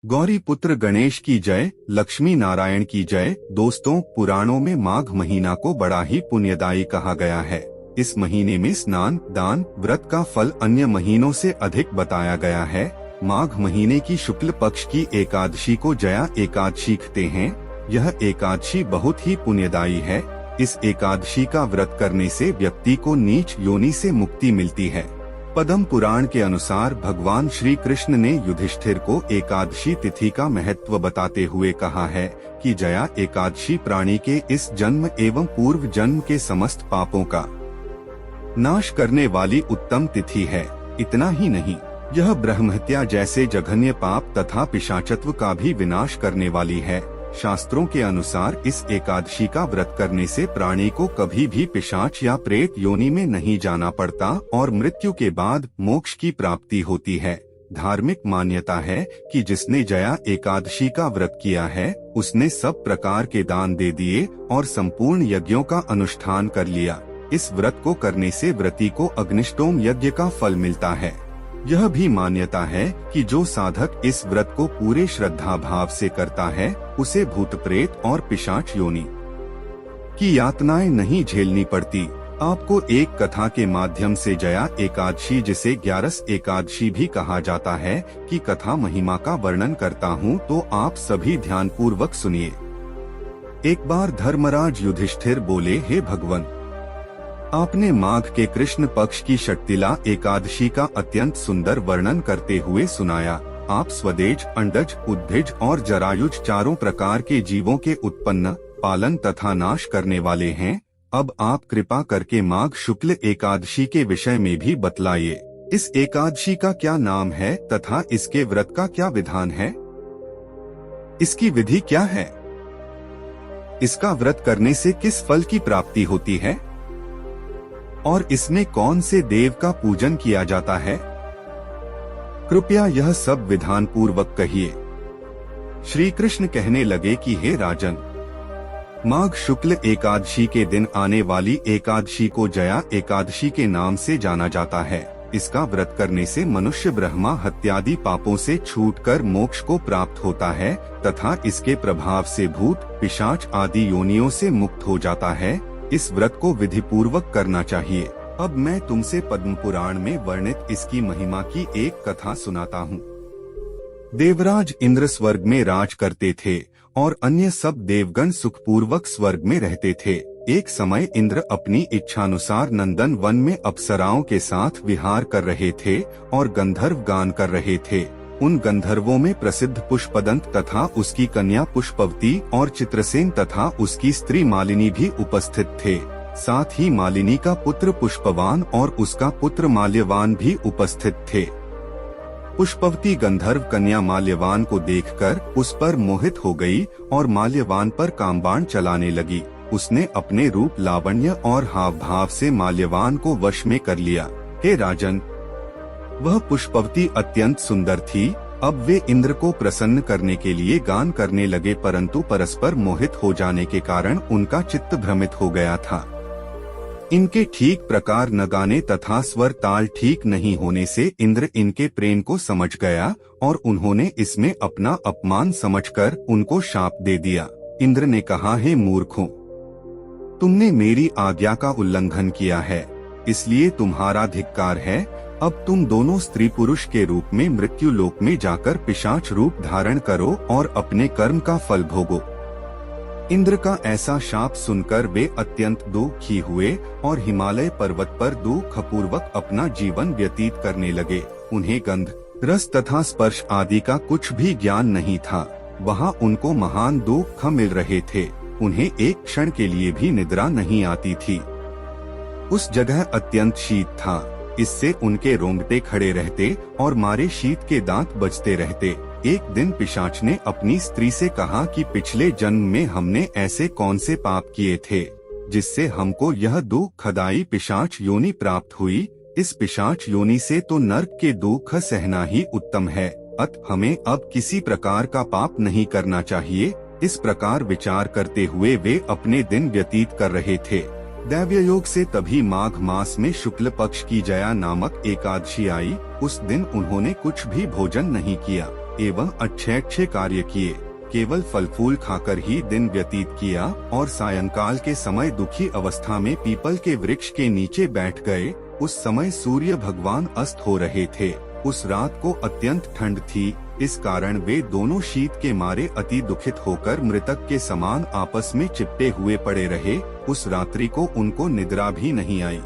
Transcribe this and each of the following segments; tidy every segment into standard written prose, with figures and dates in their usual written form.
गौरी पुत्र गणेश की जय, लक्ष्मी नारायण की जय। दोस्तों, पुराणों में माघ महीना को बड़ा ही पुण्यदायी कहा गया है। इस महीने में स्नान, दान, व्रत का फल अन्य महीनों से अधिक बताया गया है। माघ महीने की शुक्ल पक्ष की एकादशी को जया एकादशी कहते हैं। यह एकादशी बहुत ही पुण्यदायी है। इस एकादशी का व्रत करने से व्यक्ति को नीच योनि से मुक्ति मिलती है। पद्म पुराण के अनुसार भगवान श्री कृष्ण ने युधिष्ठिर को एकादशी तिथि का महत्व बताते हुए कहा है कि जया एकादशी प्राणी के इस जन्म एवं पूर्व जन्म के समस्त पापों का नाश करने वाली उत्तम तिथि है। इतना ही नहीं, यह ब्रह्महत्या जैसे जघन्य पाप तथा पिशाचत्व का भी विनाश करने वाली है। शास्त्रों के अनुसार इस एकादशी का व्रत करने से प्राणी को कभी भी पिशाच या प्रेत योनि में नहीं जाना पड़ता और मृत्यु के बाद मोक्ष की प्राप्ति होती है। धार्मिक मान्यता है कि जिसने जया एकादशी का व्रत किया है, उसने सब प्रकार के दान दे दिए और संपूर्ण यज्ञों का अनुष्ठान कर लिया। इस व्रत को करने से व्रती को अग्निष्टोम यज्ञ का फल मिलता है। यह भी मान्यता है कि जो साधक इस व्रत को पूरे श्रद्धा भाव से करता है, उसे भूत प्रेत और पिशाच योनि की यातनाएं नहीं झेलनी पड़ती। आपको एक कथा के माध्यम से जया एकादशी, जिसे ग्यारस एकादशी भी कहा जाता है, की कथा महिमा का वर्णन करता हूँ, तो आप सभी ध्यान पूर्वक सुनिए। एक बार धर्मराज युधिष्ठिर बोले, हे भगवान, आपने माघ के कृष्ण पक्ष की षटतिला एकादशी का अत्यंत सुंदर वर्णन करते हुए सुनाया। आप स्वदेज, अंडज, उद्भिज और जरायुज चारों प्रकार के जीवों के उत्पन्न, पालन तथा नाश करने वाले हैं। अब आप कृपा करके माघ शुक्ल एकादशी के विषय में भी बतलाइए। इस एकादशी का क्या नाम है तथा इसके व्रत का क्या विधान है? इसकी विधि क्या है? इसका व्रत करने से किस फल की प्राप्ति होती है और इसमें कौन से देव का पूजन किया जाता है? कृपया यह सब विधान पूर्वक कहिए। श्री कृष्ण कहने लगे कि हे राजन, माघ शुक्ल एकादशी के दिन आने वाली एकादशी को जया एकादशी के नाम से जाना जाता है। इसका व्रत करने से मनुष्य ब्रह्मा हत्यादि पापों से छूटकर मोक्ष को प्राप्त होता है तथा इसके प्रभाव से भूत, पिशाच आदि योनियों से मुक्त हो जाता है। इस व्रत को विधि पूर्वक करना चाहिए। अब मैं तुमसे पद्म पुराण में वर्णित इसकी महिमा की एक कथा सुनाता हूँ। देवराज इंद्र स्वर्ग में राज करते थे और अन्य सब देवगण सुखपूर्वक स्वर्ग में रहते थे। एक समय इंद्र अपनी इच्छानुसार नंदन वन में अप्सराओं के साथ विहार कर रहे थे और गंधर्व गान कर रहे थे। उन गंधर्वों में प्रसिद्ध पुष्पदंत तथा उसकी कन्या पुष्पवती और चित्रसेन तथा उसकी स्त्री मालिनी भी उपस्थित थे। साथ ही मालिनी का पुत्र पुष्पवान और उसका पुत्र माल्यवान भी उपस्थित थे। पुष्पवती गंधर्व कन्या माल्यवान को देखकर उस पर मोहित हो गई और माल्यवान पर कामबाण चलाने लगी। उसने अपने रूप, लावण्य और हाव भाव से माल्यवान को वश में कर लिया। हे राजन, वह पुष्पवती अत्यंत सुंदर थी। अब वे इंद्र को प्रसन्न करने के लिए गान करने लगे, परंतु परस्पर मोहित हो जाने के कारण उनका चित्त भ्रमित हो गया था। इनके ठीक प्रकार न गाने तथा स्वर ताल ठीक नहीं होने से इंद्र इनके प्रेम को समझ गया और उन्होंने इसमें अपना अपमान समझकर उनको शाप दे दिया। इंद्र ने कहा, हे मूर्खों, तुमने मेरी आज्ञा का उल्लंघन किया है, इसलिए तुम्हारा धिक्कार है। अब तुम दोनों स्त्री पुरुष के रूप में मृत्यु लोक में जाकर पिशाच रूप धारण करो और अपने कर्म का फल भोगो। इंद्र का ऐसा शाप सुनकर वे अत्यंत दुखी हुए और हिमालय पर्वत पर दुखपूर्वक अपना जीवन व्यतीत करने लगे। उन्हें गंध, रस तथा स्पर्श आदि का कुछ भी ज्ञान नहीं था। वहाँ उनको महान दुख मिल रहे थे। उन्हें एक क्षण के लिए भी निद्रा नहीं आती थी। उस जगह अत्यंत शीत था, इससे उनके रोंगटे खड़े रहते और मारे शीत के दांत बजते रहते। एक दिन पिशाच ने अपनी स्त्री से कहा कि पिछले जन्म में हमने ऐसे कौन से पाप किए थे जिससे हमको यह दुखदायी पिशाच योनि प्राप्त हुई। इस पिशाच योनि से तो नरक के दुख सहना ही उत्तम है, अतः हमें अब किसी प्रकार का पाप नहीं करना चाहिए। इस प्रकार विचार करते हुए वे अपने दिन व्यतीत कर रहे थे। दैव्य योग से तभी माघ मास में शुक्ल पक्ष की जया नामक एकादशी आई। उस दिन उन्होंने कुछ भी भोजन नहीं किया। एवं अच्छे कार्य किए। केवल फल फूल खाकर ही दिन व्यतीत किया और सायंकाल के समय दुखी अवस्था में पीपल के वृक्ष के नीचे बैठ गए। उस समय सूर्य भगवान अस्त हो रहे थे। उस रात को अत्यंत ठंड थी, इस कारण वे दोनों शीत के मारे अति दुखित होकर मृतक के समान आपस में चिपटे हुए पड़े रहे। उस रात्रि को उनको निद्रा भी नहीं आई।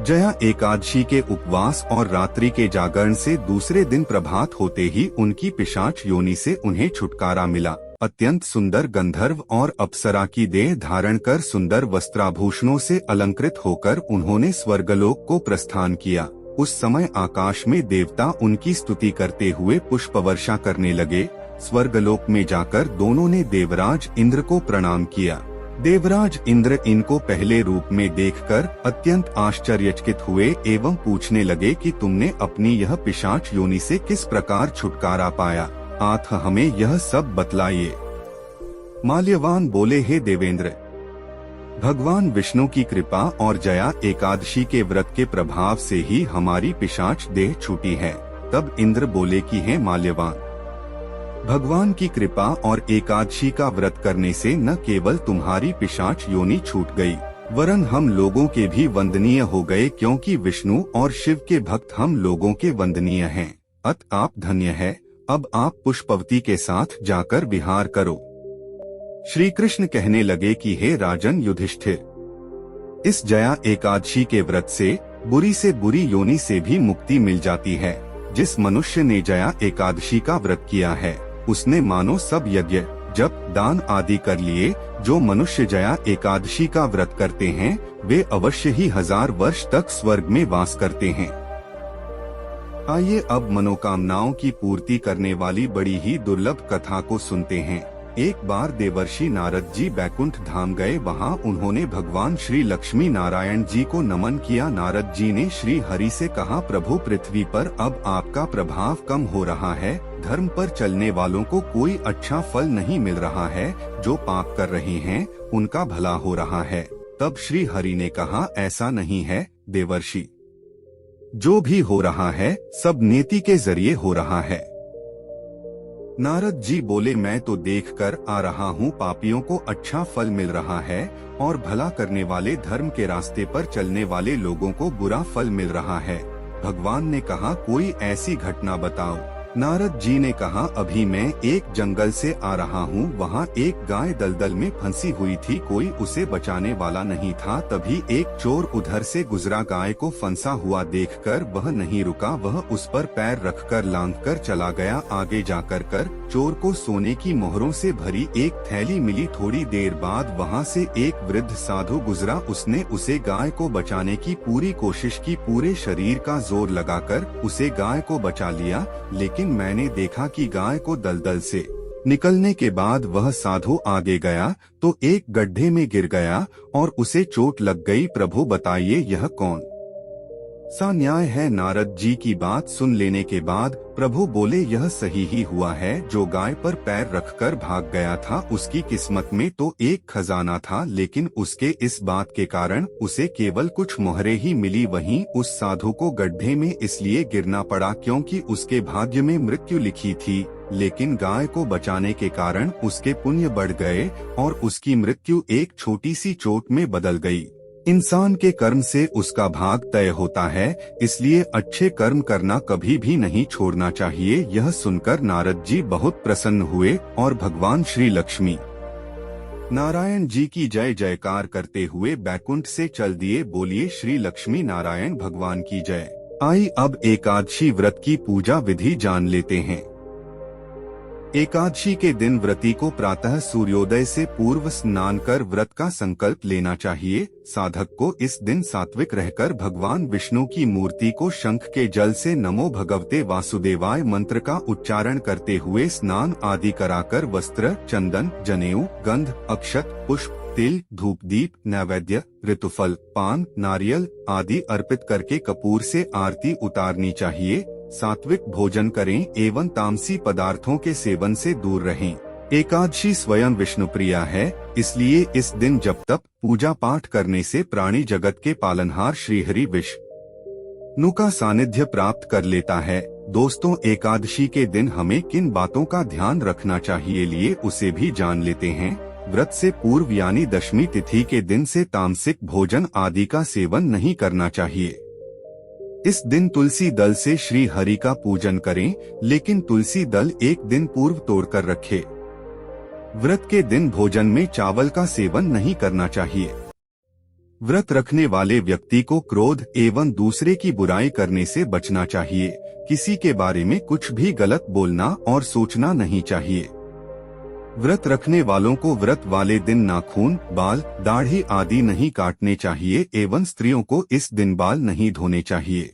जया एकादशी के उपवास और रात्रि के जागरण से दूसरे दिन प्रभात होते ही उनकी पिशाच योनि से उन्हें छुटकारा मिला। अत्यंत सुंदर गंधर्व और अप्सरा की देह धारण कर सुंदर वस्त्राभूषणों से अलंकृत होकर उन्होंने स्वर्गलोक को प्रस्थान किया। उस समय आकाश में देवता उनकी स्तुति करते हुए पुष्प वर्षा करने लगे। स्वर्गलोक में जाकर दोनों ने देवराज इंद्र को प्रणाम किया। देवराज इंद्र इनको पहले रूप में देखकर अत्यंत आश्चर्यचकित हुए एवं पूछने लगे कि तुमने अपनी यह पिशाच योनि से किस प्रकार छुटकारा पाया, आथ हमें यह सब बतलाइए। माल्यवान बोले, हे देवेंद्र, भगवान विष्णु की कृपा और जया एकादशी के व्रत के प्रभाव से ही हमारी पिशाच देह छूटी है। तब इंद्र बोले कि हे माल्यवान, भगवान की कृपा और एकादशी का व्रत करने से न केवल तुम्हारी पिशाच योनि छूट गई, वरन हम लोगों के भी वंदनीय हो गए, क्योंकि विष्णु और शिव के भक्त हम लोगों के वंदनीय हैं। अत आप धन्य है। अब आप पुष्पवती के साथ जाकर विहार करो। श्री कृष्ण कहने लगे कि हे राजन युधिष्ठिर, इस जया एकादशी के व्रत से बुरी योनि से भी मुक्ति मिल जाती है। जिस मनुष्य ने जया एकादशी का व्रत किया है उसने मानो सब यज्ञ जप दान आदि कर लिए। जो मनुष्य जया एकादशी का व्रत करते हैं वे अवश्य ही 1000 वर्ष तक स्वर्ग में वास करते हैं। आइए अब मनोकामनाओं की पूर्ति करने वाली बड़ी ही दुर्लभ कथा को सुनते हैं। एक बार देवर्षि नारद जी बैकुंठ धाम गए। वहां उन्होंने भगवान श्री लक्ष्मी नारायण जी को नमन किया। नारद जी ने श्री हरि से कहा, प्रभु पृथ्वी पर अब आपका प्रभाव कम हो रहा है। धर्म पर चलने वालों को कोई अच्छा फल नहीं मिल रहा है। जो पाप कर रहे हैं उनका भला हो रहा है। तब श्री हरि ने कहा, ऐसा नहीं है देवर्षि, जो भी हो रहा है सब नेति के जरिए हो रहा है। नारद जी बोले, मैं तो देखकर आ रहा हूँ पापियों को अच्छा फल मिल रहा है और भला करने वाले धर्म के रास्ते पर चलने वाले लोगों को बुरा फल मिल रहा है। भगवान ने कहा, कोई ऐसी घटना बताओ। नारद जी ने कहा, अभी मैं एक जंगल से आ रहा हूँ। वहाँ एक गाय दलदल में फंसी हुई थी, कोई उसे बचाने वाला नहीं था। तभी एक चोर उधर से गुजरा। गाय को फंसा हुआ देखकर वह नहीं रुका, वह उस पर पैर रखकर लांघकर चला गया। आगे जाकर चोर को सोने की मोहरों से भरी एक थैली मिली। थोड़ी देर बाद वहाँ से एक वृद्ध साधु गुजरा। उसने उसे गाय को बचाने की पूरी कोशिश की, पूरे शरीर का जोर लगाकर उसे गाय को बचा लिया। लेकिन मैंने देखा कि गाय को दलदल से निकलने के बाद वह साधु आगे गया तो एक गड्ढे में गिर गया और उसे चोट लग गई। प्रभु बताइए यह कौन सा न्याय है। नारद जी की बात सुन लेने के बाद प्रभु बोले, यह सही ही हुआ है। जो गाय पर पैर रखकर भाग गया था उसकी किस्मत में तो एक खजाना था, लेकिन उसके इस बात के कारण उसे केवल कुछ मोहरें ही मिली। वहीं उस साधु को गड्ढे में इसलिए गिरना पड़ा क्योंकि उसके भाग्य में मृत्यु लिखी थी, लेकिन गाय को बचाने के कारण उसके पुण्य बढ़ गए और उसकी मृत्यु एक छोटी सी चोट में बदल गई। इंसान के कर्म से उसका भाग तय होता है, इसलिए अच्छे कर्म करना कभी भी नहीं छोड़ना चाहिए। यह सुनकर नारद जी बहुत प्रसन्न हुए और भगवान श्री लक्ष्मी नारायण जी की जय जयकार करते हुए बैकुंठ से चल दिए। बोलिए श्री लक्ष्मी नारायण भगवान की जय। आई अब एकादशी व्रत की पूजा विधि जान लेते हैं। एकादशी के दिन व्रती को प्रातः सूर्योदय से पूर्व स्नान कर व्रत का संकल्प लेना चाहिए। साधक को इस दिन सात्विक रहकर भगवान विष्णु की मूर्ति को शंख के जल से नमो भगवते वासुदेवाय मंत्र का उच्चारण करते हुए स्नान आदि कराकर वस्त्र, चंदन, जनेऊ, गंध, अक्षत, पुष्प, तिल, धूप दीप, नैवेद्य, ऋतुफल, पान, नारियल आदि अर्पित करके कपूर से आरती उतारनी चाहिए। सात्विक भोजन करें एवं तामसी पदार्थों के सेवन से दूर रहें। एकादशी स्वयं विष्णु प्रिया है, इसलिए इस दिन जप तप पूजा पाठ करने से प्राणी जगत के पालनहार श्रीहरि विष्णु का सानिध्य प्राप्त कर लेता है। दोस्तों, एकादशी के दिन हमें किन बातों का ध्यान रखना चाहिए, लिए उसे भी जान लेते हैं। व्रत से पूर्व यानी दशमी तिथि के दिन से तामसिक भोजन आदि का सेवन नहीं करना चाहिए। इस दिन तुलसी दल से श्री हरि का पूजन करें, लेकिन तुलसी दल एक दिन पूर्व तोड़कर रखें। व्रत के दिन भोजन में चावल का सेवन नहीं करना चाहिए। व्रत रखने वाले व्यक्ति को क्रोध एवं दूसरे की बुराई करने से बचना चाहिए। किसी के बारे में कुछ भी गलत बोलना और सोचना नहीं चाहिए। व्रत रखने वालों को व्रत वाले दिन नाखून, बाल, दाढ़ी आदि नहीं काटने चाहिए एवं स्त्रियों को इस दिन बाल नहीं धोने चाहिए।